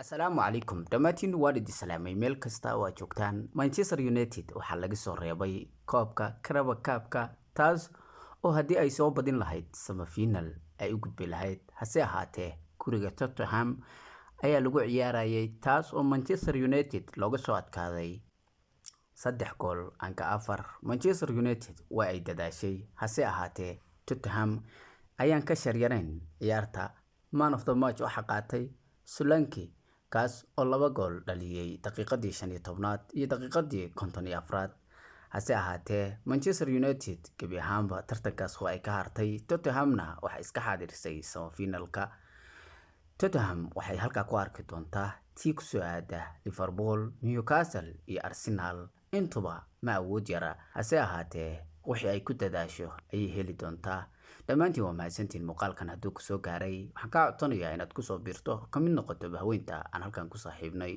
Asalaamu calaykum dhammaantiin waa idin salaamay meel kasta oo aad joogtaan. Manchester United waxaa laga soo reebay koobka Carabao Cup-ka taas oo haddii ay soo badin lahayd semi-final ay u gudbi lahayd. Hase ahaatee guriga Tottenham ayaa lagu ciyaarayay taas oo Manchester United looga soo adkaaday 3 gool aan ka 4. Manchester United waa ay dadaashay, hase ahaatee Tottenham ayaan ka sharyarayn ciyaarta. Man of the match waxa qaatay Solanke kaas oo 2 gool dhaliyay daqiiqadii 15aad iyo daqiiqadii 54aad. hase ahaatee Manchester United gabi ahaanba tartankaas oo ay ka hartay. Tottenhamna waxa iska xaadirisay semi-finalka. Tottenham waxay halka ku arki doontaa tii ku soo aada Liverpool, Newcastle iyo Arsenal. intuba ma awood yara, hase ahaatee wixii ay ku dadaasho ayay heli doontaa. dhammaantiin waa mahadsantiin. muuqaalkan hadduu ku soo gaaray waxaan ka codsanayaa inaad ku soo biirto ka mid noqoto haweynta aan halkan ku saaxiibnay.